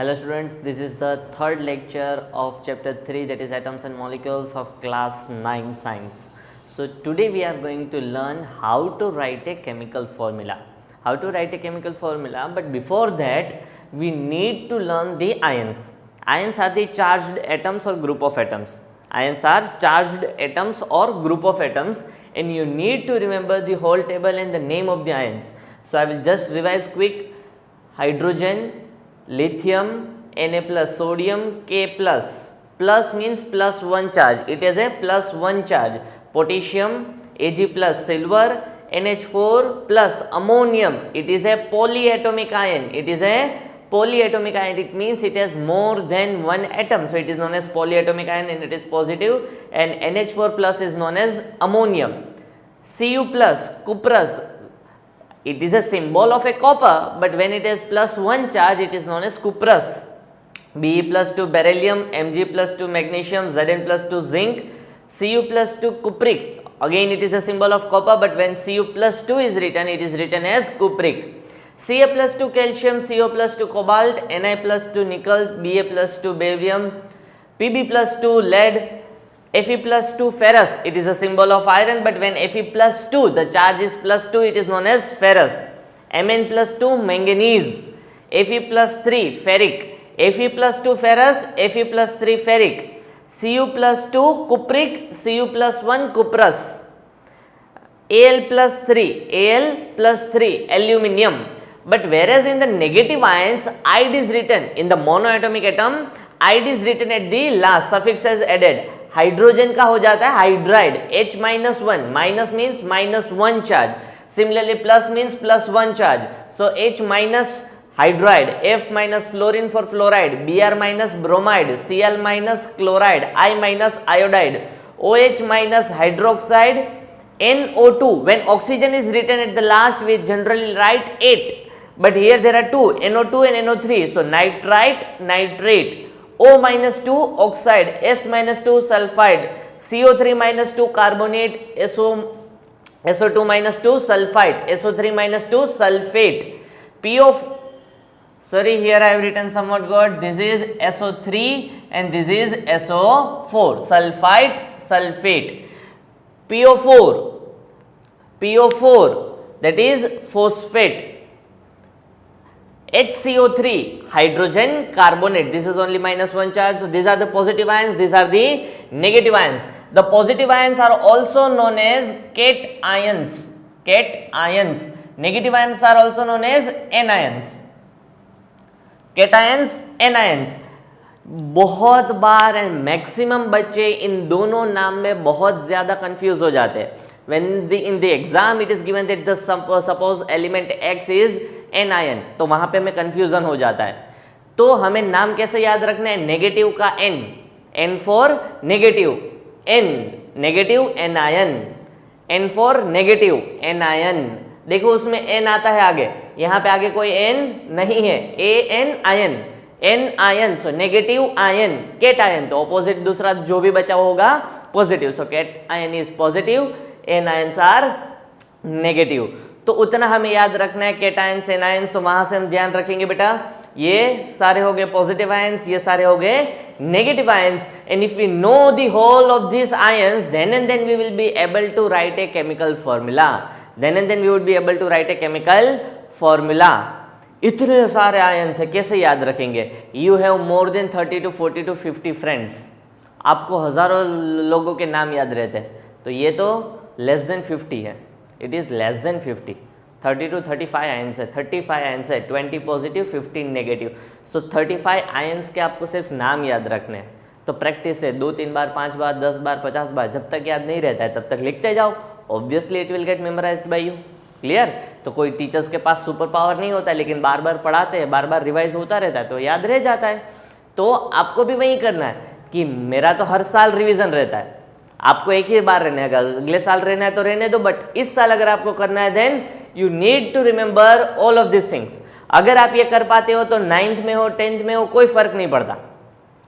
Hello students, this is the third lecture of chapter 3, that is atoms and molecules of class 9 science. So today we are going to learn how to write a chemical formula. But before that we need to learn the ions. Ions are the charged atoms or group of atoms. Ions are charged atoms or group of atoms, and you need to remember the whole table and the name of the ions. So I will just revise quick. Hydrogen, lithium, Na plus, sodium, K plus. Plus means plus 1 charge, it is a plus 1 charge. Potassium, Ag plus, silver, NH4 plus, ammonium, it is a polyatomic ion. It means it has more than one atom, so it is known as polyatomic ion and it is positive. And NH4 plus is known as ammonium. Cu plus, cuprous, it is a symbol of a copper, but when it has plus 1 charge, it is known as cuprous. Be plus to beryllium, Mg plus to magnesium, Zn plus to zinc, Cu plus to cupric. Again it is a symbol of copper, but when Cu plus 2 is written, it is written as cupric. Ca plus to calcium, Co plus to cobalt, Ni plus to nickel, Ba plus to barium, Pb plus to lead, Fe plus 2 ferrous, it is a symbol of iron, but when Fe plus 2, the charge is plus 2, it is known as ferrous. Mn plus 2 manganese, Fe plus 3 ferric, Fe plus 2 ferrous, Fe plus 3 ferric, Cu plus 2 cupric, Cu plus 1 cuprous, Al plus 3 aluminium. But whereas in the negative ions, Id is written, in the monoatomic atom, Id is written at the last, suffix is added. Hydrogen का हो जाता है hydride, H minus 1, minus means minus 1 charge. Similarly plus means plus 1 charge. So H minus hydride, F minus fluorine for fluoride, Br minus bromide, Cl minus chloride, I minus iodide, OH minus hydroxide, NO2. When oxygen is written at the last, we generally write 8, but here there are 2, NO2 and NO3, so nitrite, nitrate. O minus 2 oxide, S minus 2 sulfide, CO3 minus 2 carbonate, SO2 minus 2 sulfite, SO3 minus 2 sulfate. Here I have written somewhat good, this is SO3 and this is SO4, sulfite, sulfate. PO4, that is phosphate. HCO3, hydrogen carbonate, this is only minus 1 charge. So these are the positive ions, these are the negative ions. The positive ions are also known as cations. Negative ions are also known as anions. Cations, anions. बहुत बार and maximum बच्चे इन दोनों नाम में बहुत ज्यादा confuse हो जाते हैं. When in the exam it is given that the suppose element X is anion, तो वहां पे हमें कंफ्यूजन हो जाता है. तो हमें नाम कैसे याद रखना है? नेगेटिव का N for negative, negative anion, N for negative anion. देखो उसमें N आता है आगे, यहाँ पे आगे कोई N नहीं है, AN ion, N ion, so negative ion, cation, तो ऑपोजिट दूसरा जो भी बचा होगा positive. So cation is positive, anions are negative. तो उतना हमें याद रखना है केटायंस, एनायंस. तो वहां से हम ध्यान रखेंगे बेटा, ये सारे हो गए पॉजिटिव आयंस, ये सारे हो गए negative ions. And if we know the whole of this ions, then and then we will be able to write a chemical formula. इतने सारे आयंस है, कैसे याद रखेंगे? You have more than 30 to 40 to 50 friends, आपको हजारों लोगों के नाम याद रहते हैं. तो ये तो लेस देन 50 है, it is less than 50. 30 to 35 ions है, 35 आयंस है, 20 पॉजिटिव 15 नेगेटिव. सो 35 आयंस के आपको सिर्फ नाम याद रखने हैं. तो प्रैक्टिस है, 2-3 बार, 5 बार, 10 बार, 50 बार, जब तक याद नहीं रहता है तब तक लिखते जाओ. Obviously it will get memorized by you. Clear? तो कोई टीचर्स के पास सुपर पावर नहीं होता है, लेकिन बार बार पढ़ाते हैं, बार बार रिवाइज होता रहता है, तो याद रह जाता है. तो आपको भी वही करना है कि मेरा तो हर साल रिविजन रहता है, आपको एक ही बार रहना है, अगले साल रहना है तो रहने दो, बट इस साल अगर आपको करना है then you need to remember all of this things. अगर आप ये कर पाते हो तो 9th में हो, 10th में हो, कोई फर्क नहीं पड़ता,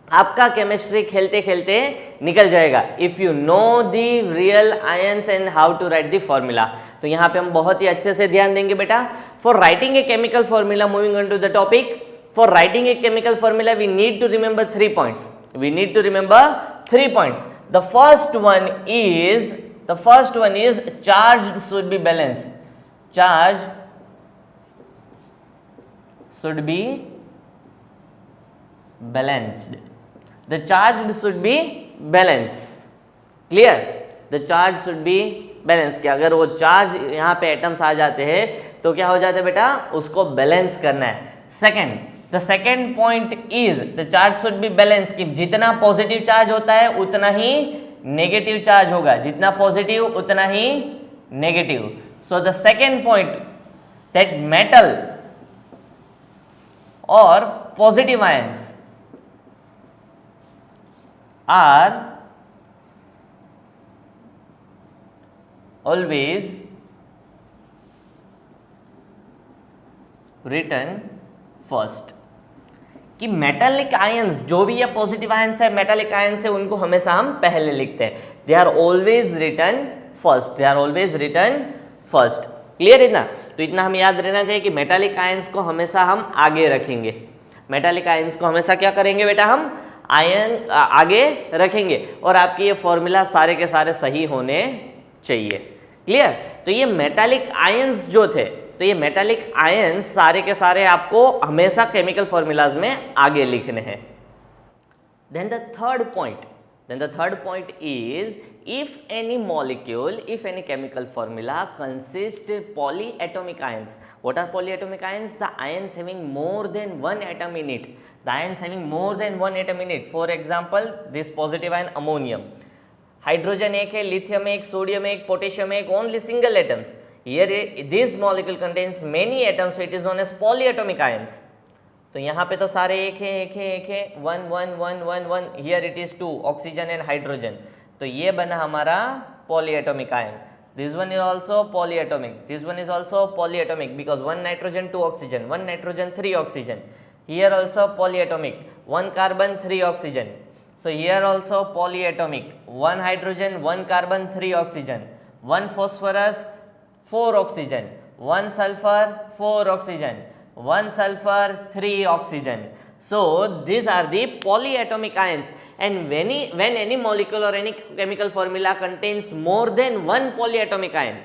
आपका केमिस्ट्री खेलते खेलते निकल जाएगा. If you know the real ions and how to write the formula. तो यहाँ पे हम बहुत ही अच्छे से ध्यान देंगे बेटा. For writing a chemical formula, moving on to the topic, for writing a chemical formula we need to remember 3 points. We need to remember 3 points. The first one is charge should be balanced. Charge should be balanced. The charge should be balanced. Clear? The charge should be balanced. कि अगर वो charge यहाँ पे atoms आ जाते हैं तो क्या हो जाता है बेटा, उसको बैलेंस करना है. Second, the second point is the charge should be balance, कि जितना पॉजिटिव चार्ज होता है उतना ही नेगेटिव चार्ज होगा, जितना पॉजिटिव उतना ही negative. So the second point that metal और positive ions are always written first. कि मेटालिक आयंस जो भी ये पॉजिटिव आयंस है, मेटालिक आयंस है, उनको हमेशा हम पहले लिखते हैं. They are always written first. They are always written first. Clear है ना? तो इतना हम याद रहना चाहिए कि मेटालिक आयंस को हमेशा हम आगे रखेंगे. मेटालिक आयंस को हमेशा क्या करेंगे बेटा, हम आयन आगे रखेंगे. और आपके ये फॉर्मूला सारे के सारे सही होने चाहिए. क्लियर? तो ये मेटालिक आयंस जो थे, तो ये मेटालिक आयंस सारे के सारे आपको हमेशा केमिकल फॉर्मूलाज में आगे लिखने हैं. Then the third point is if any molecule, if any chemical formula consists polyatomic ions. What are polyatomic ions? The ions having more than one atom in it. The ions having more than one atom in it. For example, this positive ion ammonium. Hydrogen एक है, lithium एक, sodium एक, potassium एक, only single atoms. Here this molecule contains many atoms, so it is known as polyatomic ions. तो यहाँ पे तो सारे एक है, one, one, one, one, one. Here it is two, oxygen and hydrogen. तो ये बना हमारा polyatomic ion. This one is also polyatomic. This one is also polyatomic because one nitrogen, two oxygen, one nitrogen, three oxygen. Here also polyatomic, one carbon, three oxygen. So here also polyatomic, one hydrogen, one carbon, three oxygen, one phosphorus, four oxygen, one sulfur, four oxygen, one sulfur, three oxygen. So these are the polyatomic ions. And when any molecule or any chemical formula contains more than one polyatomic ion,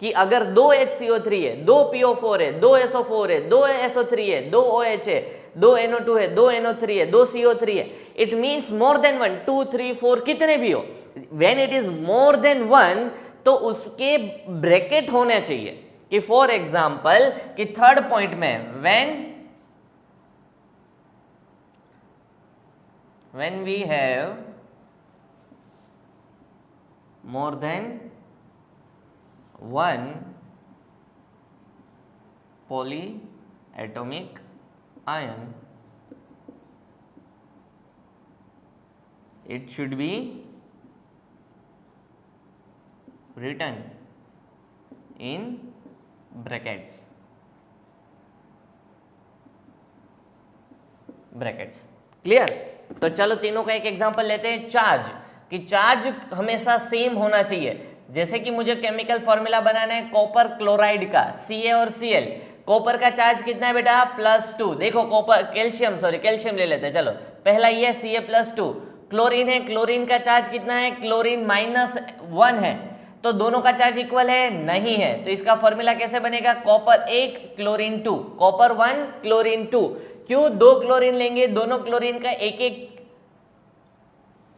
कि अगर दो HCO3 है, दो PO4 है, दो SO4 है, दो SO3 है, दो OH है, दो NO2 है, दो NO3 है, दो CO3 है, it means more than one, 2, 3, 4 कितने भी हो. When it is more than one, तो उसके ब्रैकेट होने चाहिए. कि फॉर एग्जाम्पल कि थर्ड पॉइंट में when we have more than one polyatomic ion, it should be written in brackets. Clear? तो चलो तीनों का एक एग्जांपल लेते हैं. चार्ज, कि चार्ज हमेशा सेम होना चाहिए. जैसे कि मुझे केमिकल फॉर्मूला बनाना है कॉपर क्लोराइड का, Ca और Cl. कॉपर का चार्ज कितना है बेटा, +2. देखो कॉपर, कैल्शियम ले लेते हैं. चलो पहला ये Ca +2. क्लोरीन है, क्लोरीन का चार्ज कितना है, क्लोरीन -1 है. तो दोनों का चार्ज इक्वल है, नहीं है. तो इसका फॉर्मूला कैसे बनेगा, कॉपर 1 क्लोरीन 2, कॉपर 1 क्लोरीन 2. क्यों, दो क्लोरीन लेंगे, दोनों क्लोरीन का एक एक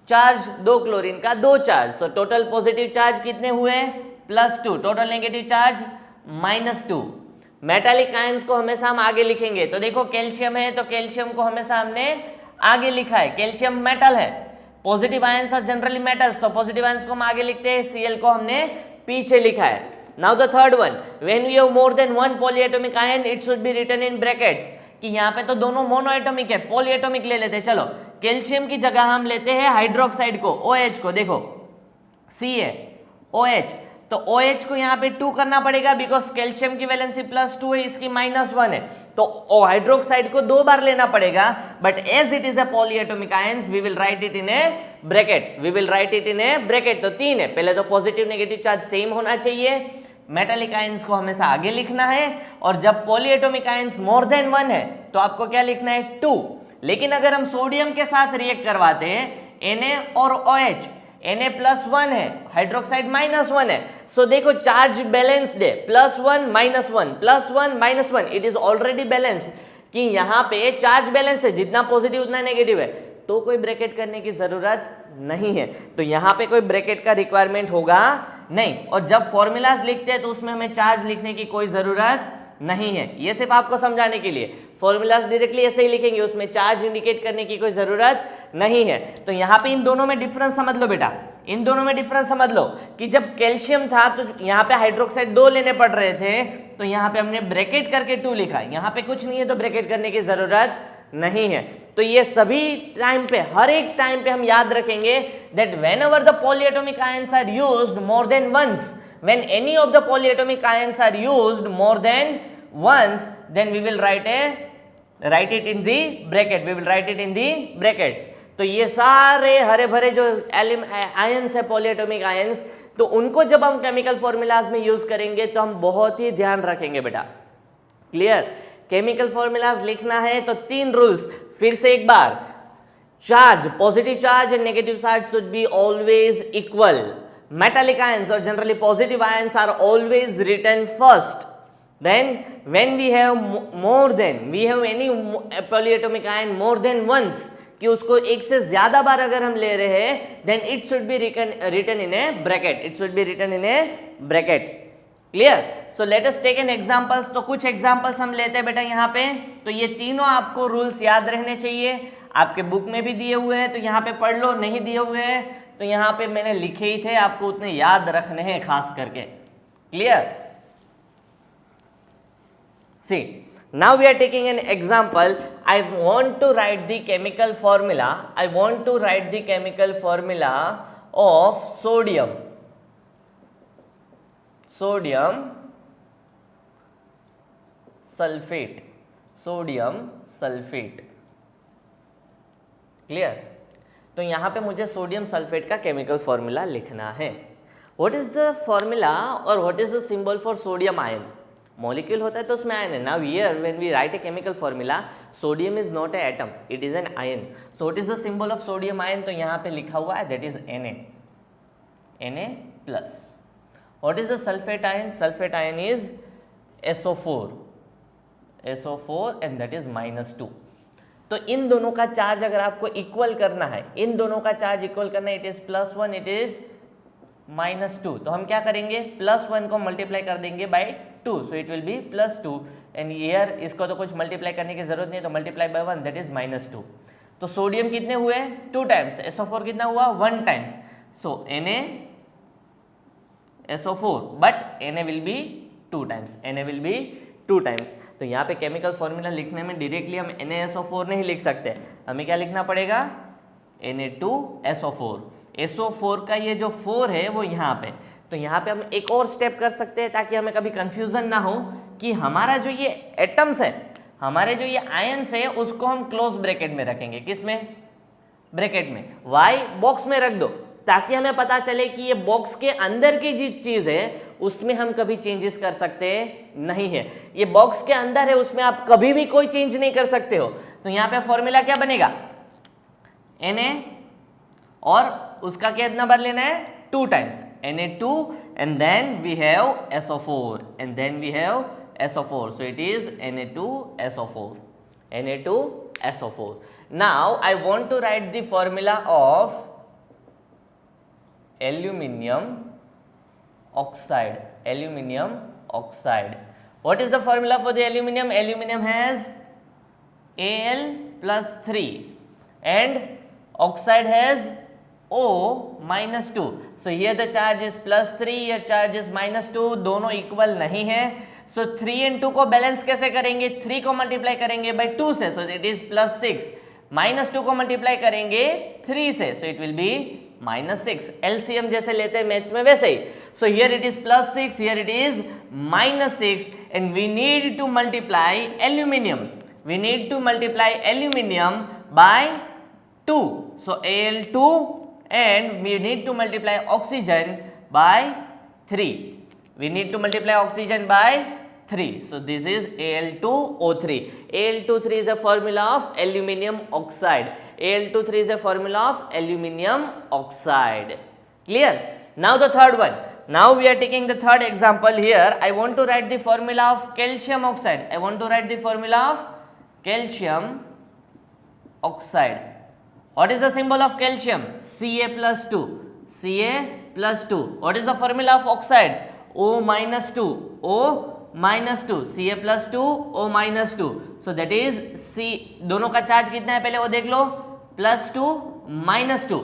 चार्ज, दो क्लोरीन का दो charge. So total positive charge कितने हुए, +2. Total negative charge -2. Metallic ions को हमेशा हम आगे लिखेंगे. तो देखो कैल्शियम है, तो कैल्शियम को हमेशा हमने आगे लिखा है. कैल्शियम मेटल है, positive ions are generally metals, तो पॉजिटिव आयंस को हम आगे लिखते हैं, Cl को हमने पीछे लिखा है. Now the third one, when we have more than one polyatomic ion, it should be written in brackets. कि यहाँ पे तो दोनों मोनोएटॉमिक है, पॉलीएटॉमिक ले लेते हैं. चलो कैल्शियम की जगह हम लेते हैं हाइड्रोक्साइड को, OH को. देखो C है, OH, तो OH को यहाँ पे 2 करना पड़ेगा बिकॉज कैल्शियम की वैलेंसी +2 है, इसकी -1 है. तो हाइड्रोक्साइड को 2 बार लेना पड़ेगा. But as it is a polyatomic ions, we will write it in a bracket. तो 3 है. पहले तो पॉजिटिव नेगेटिव चार्ज सेम होना चाहिए. मेटालिक आयंस को हमेशा आगे लिखना है, और जब पॉलीएटॉमिक आयंस मोर देन 1 है तो आपको क्या लिखना है 2। लेकिन अगर हम सोडियम के साथ रिएक्ट करवाते हैं Na और OH, Na+1 है, हाइड्रोक्साइड -1 है, सो देखो चार्ज बैलेंस्ड है, +1 -1 +1 -1, इट इज ऑलरेडी बैलेंस्ड, कि यहाँ पे चार्ज बैलेंस है, जितना पॉजिटिव उतना नेगेटिव है, तो कोई ब्रैकेट करने की जरूरत नहीं है, तो यहाँ पे कोई ब्रैकेट का रिक्वायरमेंट होगा नहीं। और जब फॉर्मूलाज लिखते हैं तो उसमें हमें चार्ज लिखने की कोई जरूरत नहीं है, ये सिर्फ आपको समझाने के लिए, फॉर्मूलाज डायरेक्टली ऐसे ही लिखेंगे, उसमें चार्ज इंडिकेट करने की कोई जरूरत नहीं है। तो यहाँ पे इन दोनों में डिफरेंस समझ लो बेटा, इन दोनों में डिफरेंस समझ लो कि जब कैल्शियम था तो यहाँ पे हाइड्रोक्साइड 2 लेने पड़ रहे थे, तो यहाँ पे हमने ब्रैकेट करके 2 लिखा, यहाँ पे कुछ नहीं है तो ब्रैकेट करने की जरूरत नहीं है। तो ये सभी टाइम पे, हर एक टाइम पे हम याद रखेंगे that whenever the polyatomic ions are used more than once, when any of the polyatomic ions are used more than once, then we will write it in the bracket, we will write it in the brackets। तो ये सारे हरे भरे जो ions है polyatomic ions, तो उनको जब हम केमिकल फॉर्मूलाज में यूज करेंगे तो हम बहुत ही ध्यान रखेंगे बेटा। क्लियर? केमिकल फॉर्मूलाज लिखना है तो 3 रूल्स, फिर से एक बार, charge, positive charge and negative charge should be always equal, metallic ions or generally positive ions are always written first, then when we have more than, we have any polyatomic ion more than once, कि उसको एक से ज्यादा बार अगर हम ले रहे हैं, then it should be written in a bracket, it should be written in a bracket। Clear? So let us take an examples. तो कुछ एग्जांपल्स हम लेते हैं बेटा यहाँ पे। तो ये तीनों आपको रूल्स याद रहने चाहिए, आपके बुक में भी दिए हुए हैं तो यहाँ पे पढ़ लो, नहीं दिए हुए हैं तो यहाँ पे मैंने लिखे ही थे, आपको उतने याद रखने हैं खास करके। Clear? See, now we are taking an example, I want to write the chemical formula, I want to write the chemical formula of sodium sulfate, sodium sulfate। Clear? तो यहाँ पे मुझे सोडियम सल्फेट का केमिकल फॉर्मूला लिखना है। What is the formula और what is the symbol for sodium ion? Molecule होता है तो उसमें आयन है। Now here when we write a chemical formula, sodium is not a atom, it is an ion. So what is the symbol of sodium ion? तो यहाँ पे लिखा हुआ है that is Na+। What is the sulphate ion? Sulphate ion is SO4 and that is -2। तो इन दोनों का charge अगर आपको इक्वल करना है, इन दोनों का चार्ज इक्वल करना है, इट इज +1, इट इज -2, तो हम क्या करेंगे, +1 को मल्टीप्लाई कर देंगे by 2, so it will be +2 and here इसको तो कुछ मल्टीप्लाई करने की जरूरत नहीं है, तो मल्टीप्लाई बाय 1 दैट इज -2। तो सोडियम कितने हुए? 2 टाइम्स, SO4 कितना हुआ? 1 times, so NaSO4 but Na will be 2 times, Na will be 2 times. तो यहाँ पे केमिकल फॉर्मूला लिखने में डायरेक्टली हम NaSO4 नहीं लिख सकते, हमें क्या लिखना पड़ेगा? Na2SO4। SO4 का ये जो 4 है वो यहाँ पे, तो यहाँ पे हम एक और स्टेप कर सकते हैं ताकि हमें कभी कंफ्यूजन ना हो कि हमारा जो ये एटम्स है, हमारे जो ये आयंस है, उसको हम क्लोज ब्रैकेट में रखेंगे। किस में? ब्रैकेट में। वाई? बॉक्स में रख दो ताकि हमें पता चले कि ये बॉक्स के अंदर की जो चीज है उसमें हम कभी चेंजेस कर सकते नहीं है। ये बॉक्स के अंदर है, उसमें आप कभी भी कोई चेंज नहीं कर सकते हो। तो यहाँ पे फॉर्मूला क्या बनेगा? Na और उसका कितना बार लेना है? 2 times, Na2 and then we have SO4 and then we have SO4, so it is Na2SO4, Na2SO4। Now I want to write the formula of aluminium oxide, aluminium oxide। What is the formula for the aluminium? Aluminium has Al+3 and oxide has O-2, so here the charge is +3, here charge is -2, दोनों equal नहीं है। So 3 and 2 को balance कैसे करेंगे? 3 को multiply करेंगे bye 2 से, so it is +6, -2 को मल्टीप्लाई करेंगे 3 से, so it will be -6। LCM जैसे लेते हैं मैथ्स में वैसे ही। So here it is +6, here it is -6 and we need to multiply aluminium. We need to multiply aluminium by 2. So Al2 and we need to multiply oxygen by 3. We need to multiply oxygen by 3. So this is Al2O3. Al2O3 is a formula of aluminium oxide. Al2O3 is a formula of aluminium oxide. Clear? Now the third one. Now we are taking the third example here. I want to write the formula of calcium oxide. I want to write the formula of calcium oxide. What is the symbol of calcium? Ca plus 2. Ca plus 2. What is the formula of oxide? O minus 2. O minus 2. Ca plus 2. O minus 2. So that is C. दोनों का charge कितना है पहले वो देख लो. +2 -2.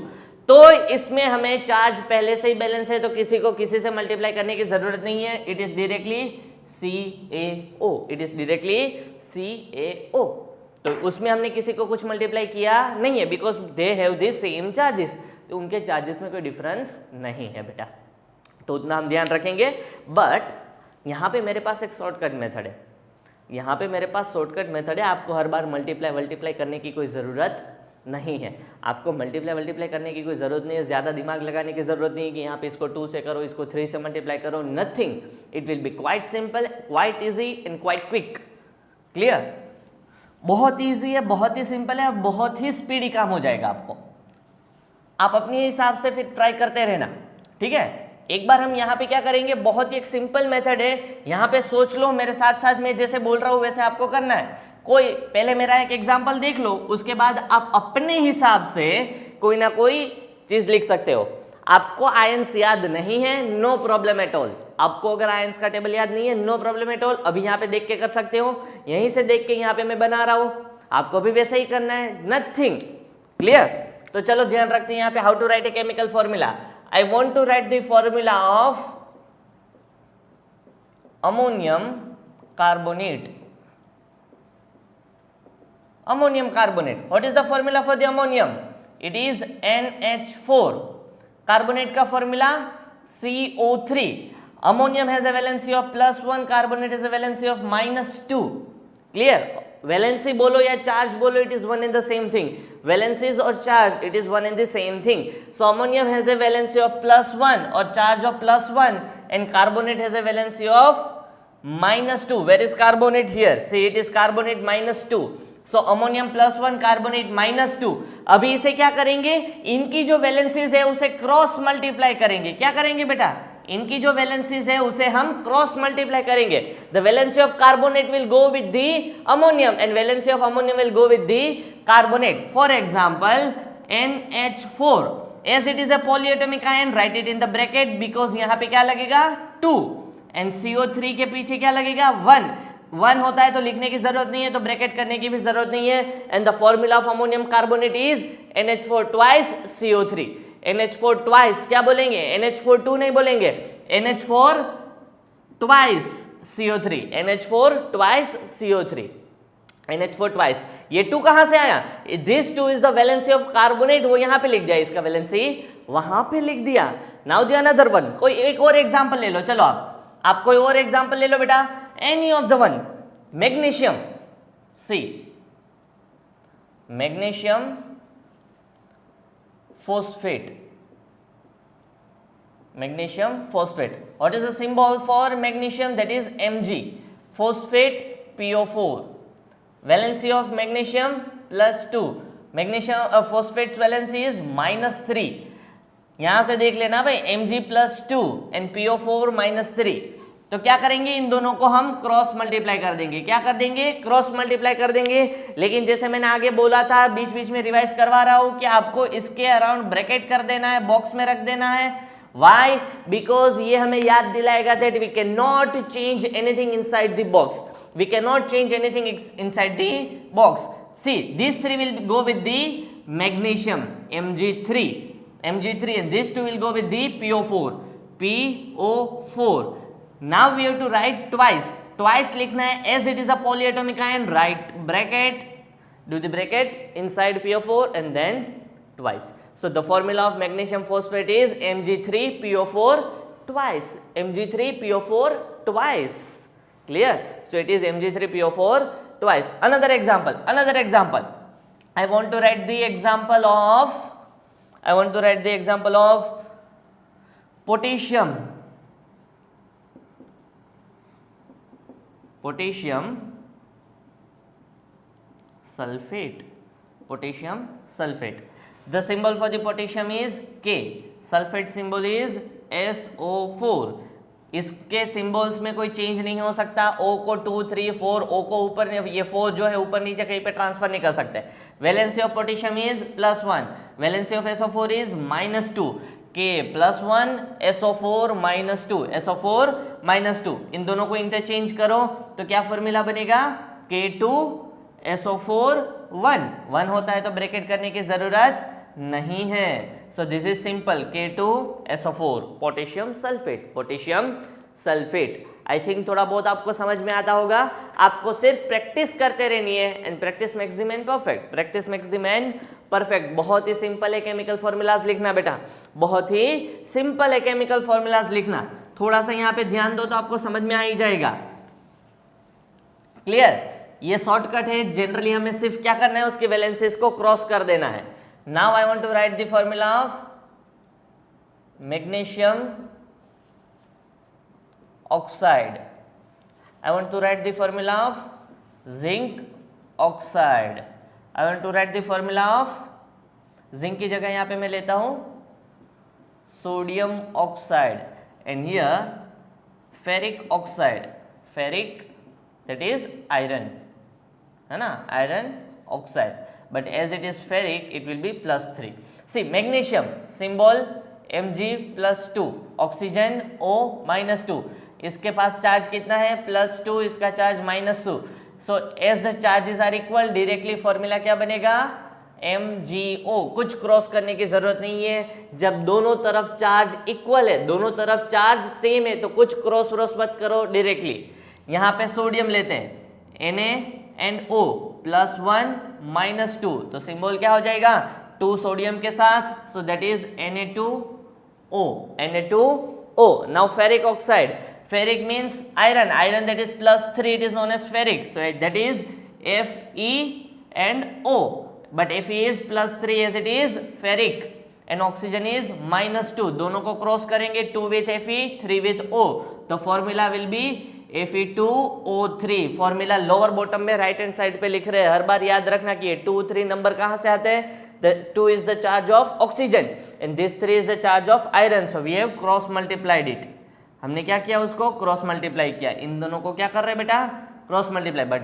तो इसमें हमें चार्ज पहले से ही बैलेंस है तो किसी को किसी से मल्टीप्लाई करने की जरूरत नहीं है. It is directly CaO. It is directly CaO. तो उसमें हमने किसी को कुछ मल्टीप्लाई किया नहीं है because they have the same charges. तो उनके चार्जेस में कोई डिफरेंस नहीं है बेटा. तो उतना हम ध्यान रखेंगे. बट यहाँ पे मेरे पास एक शॉर्टकट मेथड है. यहाँ पे मेरे पास शॉर्टकट मेथड है. आपको हर बार मल्टीप्लाई करने की कोई ज़रूरत नहीं है. आपको मल्टीप्लाई करने की कोई ज़रूरत नहीं है. ज़्यादा दिमाग लगाने की ज़रूरत नहीं है कि यहाँ पे इसको 2 से करो, इसको 3 से मल्टीप्लाई करो. Nothing. It will B quite simple, quite easy and quite quick. Clear? बहुत ईजी है, बहुत ही सिंपल है, बहुत ही स्पीडी काम हो जाएगा आपको. आप अपने हिसाब से फिर ट्राई करते रहना. ठीक है? एक बार हम यहाँ पे क्या करेंगे, बहुत ही एक सिंपल मेथड है. यहाँ पे सोच लो, मेरे साथ साथ मैं जैसे बोल रहा हूँ वैसे आपको करना है. कोई पहले मेरा एक एग्जाम्पल देख लो, उसके बाद आप अपने हिसाब से कोई ना कोई चीज लिख सकते हो. आपको आयंस याद नहीं है, नो प्रॉब्लम एट ऑल. आपको अगर आयंस का टेबल याद नहीं है, नो प्रॉब्लम एट ऑल. अभी यहाँ पे देख के कर सकते हो. यहीं से देख के यहाँ पे मैं बना रहा हूँ, आपको भी वैसे ही करना है. नथिंग. क्लियर? तो चलो ध्यान रखते हैं यहाँ पे how to write a chemical formula. I want to write the formula of ammonium carbonate. Ammonium carbonate. What is the formula for the ammonium? It is NH4. Carbonate का formula CO3. Ammonium has a valency of +1. Carbonate has a valency of -2. Clear? Valency बोलो या charge बोलो, it is one and the same thing. Valencies और charge it is one and the same thing. So ammonium has a valency of +1 और charge of +1 and carbonate has a valency of -2. Where is carbonate here? See it is carbonate -2. So ammonium +1 carbonate -2. अभी इसे क्या करेंगे, इनकी जो valencies है उसे cross multiply करेंगे. क्या करेंगे बेटा? इनकी जो वैलेंसीज है उसे हम क्रॉस मल्टीप्लाई करेंगे. The valency of carbonate will go with the ammonium and valency of ammonium will go with the carbonate. For example NH4 as it is a polyatomic ion, write it in the bracket because यहाँ पे क्या लगेगा 2 and CO3 के पीछे क्या लगेगा 1 होता है तो लिखने की जरूरत नहीं है, तो ब्रैकेट करने की भी जरूरत नहीं है. And the formula of ammonium carbonate is NH4 twice CO3. NH4 twice क्या बोलेंगे? NH4 2 नहीं बोलेंगे, NH4 twice CO3. NH4 twice CO3. NH4 twice. ये 2 कहां से आया? This 2 is the valency of carbonate. वो यहां पे लिख दिया, इसका वैलेंसी वहां पे लिख दिया. Now the another one. कोई एक और एग्जांपल ले लो. चलो आप कोई और एग्जांपल ले लो बेटा. Any of the one. Magnesium. See magnesium phosphate. Magnesium phosphate. What is the symbol for magnesium? That is Mg. Phosphate PO4. Valency of magnesium +2. Magnesium phosphate's valency is -3. यहां से देख लेना भाई, Mg +2 and PO4 -3. तो क्या करेंगे, इन दोनों को हम क्रॉस मल्टीप्लाई कर देंगे. क्या कर देंगे? क्रॉस मल्टीप्लाई कर देंगे. लेकिन जैसे मैंने आगे बोला था, बीच बीच में रिवाइज करवा रहा हूं कि आपको इसके अराउंड ब्रैकेट कर देना है, बॉक्स में रख देना है. व्हाई? बिकॉज ये हमें याद दिलाएगा that we can not change anything inside the box. We can not change anything inside the box. See this 3 will go with the magnesium Mg3 and this 2 will go with the PO4. Now we have to write twice लिखना है. as it is a polyatomic ion, write bracket, do the bracket inside PO4 and then twice. So the formula of magnesium phosphate is Mg3PO4 twice. Mg3PO4 twice. Clear? So it is Mg3PO4 twice. Another example. I want to write the example of potassium potassium sulphate, potassium sulphate. The symbol for the potassium is K. Sulfate symbol is SO4. इसके symbols में कोई change नहीं हो सकता. O को 2, 3, 4, O को ऊपर, ये 4 जो है ऊपर नीचे कहीं पे ट्रांसफर नहीं कर सकते. Valency of potassium is +1, valency of SO4 is -2. K +1, SO4 -2, SO4 -2. इन दोनों को इंटरचेंज करो तो क्या फॉर्मूला बनेगा? K2 SO4 1 होता है तो ब्रैकेट करने की जरूरत नहीं है. So this is simple, K2 SO4 potassium sulphate, potassium sulphate. I think थोड़ा बहुत आपको समझ में आता होगा. आपको सिर्फ प्रैक्टिस करते रहनी है. And practice makes the man perfect, practice makes the man perfect. बहुत ही सिंपल है केमिकल फॉर्मूलाज लिखना बेटा, बहुत ही सिंपल है केमिकल फॉर्मूलाज लिखना. थोड़ा सा यहाँ पे ध्यान दो तो आपको समझ में आ ही जाएगा. क्लियर? ये शॉर्टकट है. जनरली हमें सिर्फ क्या करना है, उसकी वैलेंसीज को क्रॉस कर देना है. Now I want to write the formula of magnesium oxide. I want to write the formula of zinc oxide. I want to write the formula of zinc की जगह यहां पे मैं लेता हूं sodium oxide. And here ferric oxide, ferric that is iron, है ना, iron oxide, but as it is ferric it will be +3. see magnesium symbol Mg+2, oxygen O-2. इसके पास चार्ज कितना है? +2, इसका charge -2. so as the charges are equal, directly formula क्या बनेगा? MgO. कुछ cross करने की जरूरत नहीं है. जब दोनों तरफ चार्ज इक्वल है, दोनों तरफ चार्ज सेम है, तो कुछ क्रॉस व्रॉस मत करो, डायरेक्टली. यहाँ पे सोडियम लेते हैं NaNO +1 -2, तो सिंबल क्या हो जाएगा? 2 सोडियम के साथ, so that is Na2O, Na2O. Now ferric oxide, ferric means iron, iron that is +3, it is known as ferric, so that is Fe and O, but Fe is +3 as it is ferric, and oxygen is -2. दोनों को cross करेंगे, 2 with Fe, 3 with O, तो formula will B Fe2O3. Formula lower bottom में right hand side पे लिख रहे हैं. हर बार याद रखना कि 2, 3 नंबर कहां से आते हैं? 2 is the charge of oxygen and this 3 is the charge of iron. so we have cross multiplied it. हमने क्या किया? उसको क्रॉस मल्टीप्लाई किया. इन दोनों को क्या कर रहे हैं बेटा? Cross multiply. But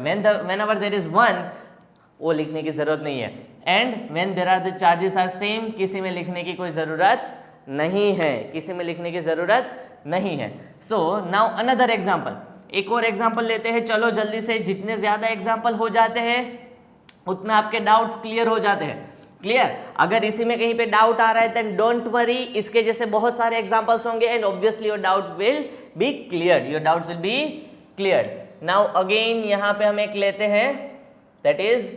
whenever there is 1, वो लिखने की जरूरत नहीं है. And when there are the charges are same, किसी में लिखने की कोई जरूरत नहीं है, किसी में लिखने की जरूरत नहीं है. सो नाउ अनदर एग्जाम्पल, एक और एग्जाम्पल लेते हैं. चलो जल्दी से, जितने ज्यादा एग्जाम्पल हो जाते हैं उतना आपके डाउट्स क्लियर हो जाते हैं. क्लियर? अगर इसी में कहीं पे डाउट आ रहा है देन डोंट वरी, इसके जैसे बहुत सारे एग्जाम्पल्स होंगे and obviously your doubts will be cleared, your doubts will be cleared. Now again यहां पे हम एक लेते हैं, that is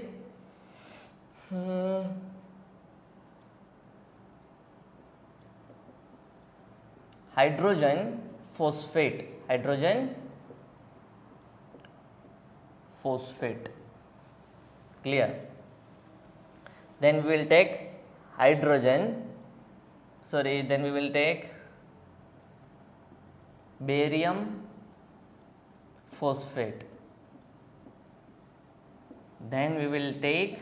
hydrogen phosphate, hydrogen phosphate. clear? Then we will take hydrogen, then we will take barium phosphate. Then we will take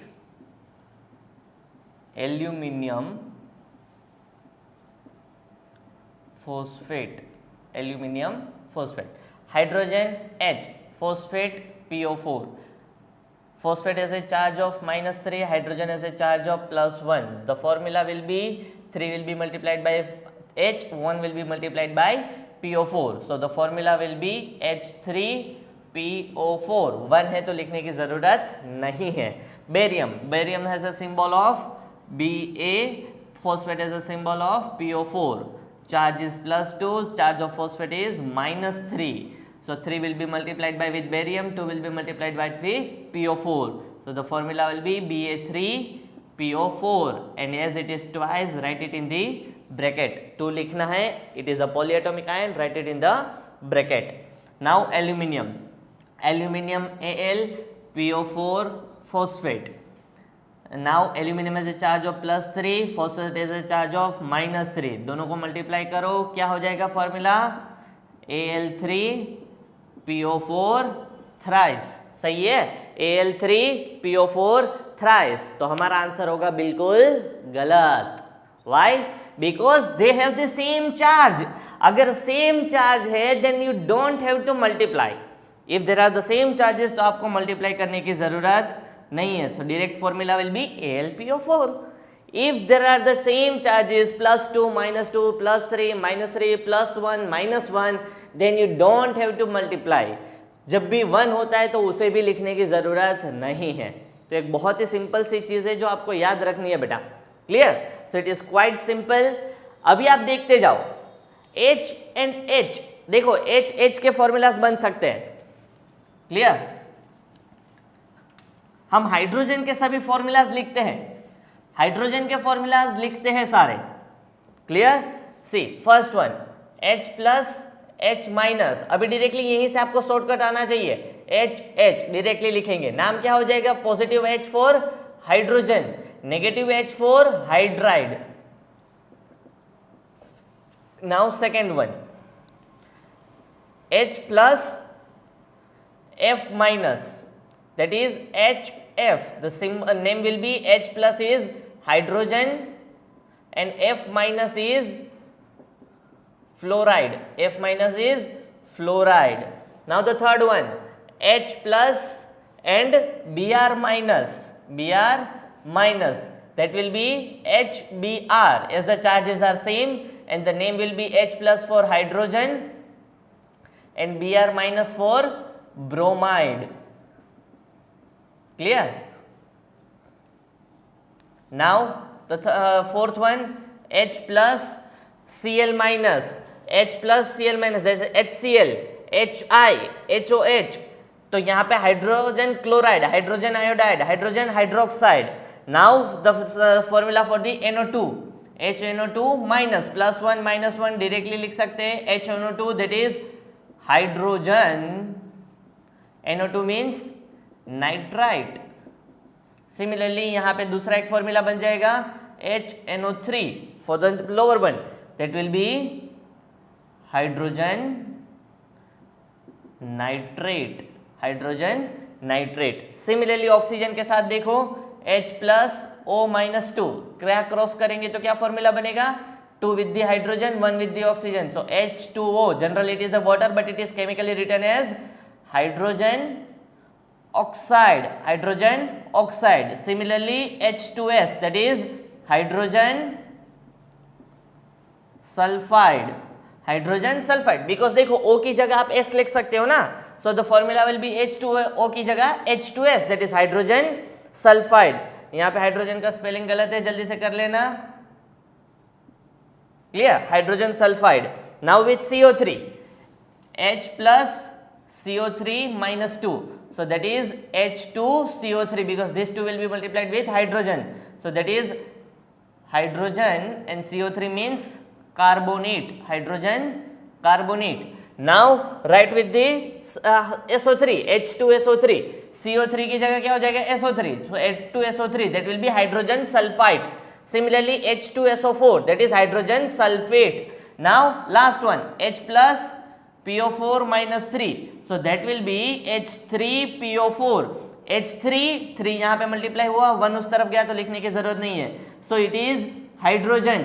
aluminium phosphate, aluminium phosphate. Hydrogen H, phosphate PO4. Phosphate has a charge of -3, hydrogen has a charge of +1. The formula will be 3 will be multiplied by H, 1 will be multiplied by PO4. So the formula will be H3PO4. 1 है तो लिखने की जरूरत नहीं है. Barium, barium has a symbol of Ba, phosphate has a symbol of PO4. Charge is +2, charge of phosphate is -3. So 3 will be multiplied by with barium, 2 will be multiplied by with PO4. So the formula will be Ba3PO4, and as it is twice, write it in the bracket. 2 लिखना है, it is a polyatomic ion, write it in the bracket. Now aluminium, aluminium AlPO4 phosphate. Now aluminium has a charge of +3, phosphate has a charge of -3. दोनों को multiply करो, क्या हो जाएगा formula? Al3PO4 thrice. सही है, Al3PO4 थ्राइस। तो हमारा आंसर होगा बिल्कुल गलत। Why? Because they have the same charge. अगर सेम चार्ज है then you don't have to multiply. If there are the same charges तो आपको मल्टीप्लाई करने की जरूरत नहीं है। So direct formula will be Al3PO4। If there are the same charges +2 -2 +3 -3 +1 -1 then you don't have to multiply. जब भी 1 होता है तो उसे भी लिखने की जरूरत नहीं है। तो एक बहुत ही सिंपल सी चीज है जो आपको याद रखनी है बेटा। Clear? So it is quite simple. अभी आप देखते जाओ H एंड H, देखो H के फॉर्मूलाज बन सकते हैं। क्लियर? हम हाइड्रोजन के सभी फॉर्मूलाज लिखते हैं, हाइड्रोजन के फॉर्मूलाज लिखते हैं सारे। क्लियर? सी फर्स्ट वन H+H-, अभी डायरेक्टली यहीं से आपको शॉर्टकट आना चाहिए। H डायरेक्टली लिखेंगे, नाम क्या हो जाएगा? Positive H for hydrogen, negative H for hydride. Now second one H+F-, that is HF. The name will be H+ is hydrogen and F- is fluoride. F- is fluoride. Now the third one H+ and Br-, that will be HBr, as the charges are same and the name will be H+ for hydrogen and Br- for bromide. Clear? Now the fourth one H+Cl-, H+Cl-, that is HCl, HI, HOH. तो यहाँ पे hydrogen chloride, hydrogen iodide, hydrogen hydroxide. Now the formula for the NO2 HNO2- +1 -1 directly लिख सकते हैं HNO2, that is hydrogen, NO2 means nitrite. Similarly यहाँ पे दूसरा एक फॉर्मूला बन जाएगा HNO3 for the lower one, that will be hydrogen nitrate, hydrogen nitrate. Similarly oxygen के साथ देखो H+O-2, क्या क्रॉस करेंगे तो क्या फॉर्मूला बनेगा? 2 with the hydrogen, 1 with the oxygen. So H2O, generally it is a water but it is chemically written as hydrogen oxide, hydrogen oxide. Similarly H2S, that is hydrogen sulfide, hydrogen sulfide, because देखो O की जगह आप S लिख सकते हो ना, so the formula will be H2O की जगह H2S, that is hydrogen sulfide। यहाँ पे हाइड्रोजन का स्पेलिंग गलत है, जल्दी से कर लेना। Clear? Hydrogen sulphide. Now with CO3 H+CO3-2, so that is H2CO3 because this two will be multiplied with hydrogen, so that is hydrogen and CO3 means carbonate, hydrogen carbonate। Now write with the SO3 H2SO3, CO3 की जगह क्या हो जाएगा? SO3, so H2SO3 that will be hydrogen sulfide। Similarly H2SO4 that is hydrogen sulfate। Now last one H+PO4-3, so that will be H3PO4। H3 यहाँ पे multiply हुआ, 1 उस तरफ गया तो लिखने की जरूरत नहीं है, so it is hydrogen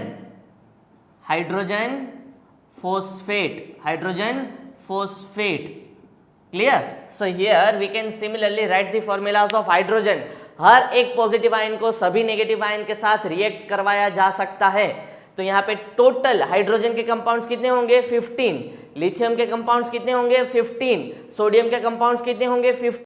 phosphate, hydrogen phosphate। Clear? So here we can similarly write the formulas of hydrogen। हर एक पॉजिटिव आयन को सभी नेगेटिव आयन के साथ रिएक्ट करवाया जा सकता है। तो यहाँ पे टोटल हाइड्रोजन के कंपाउंड्स कितने होंगे? 15, लिथियम के कंपाउंड्स कितने होंगे? 15, सोडियम के कंपाउंड्स कितने होंगे? 15।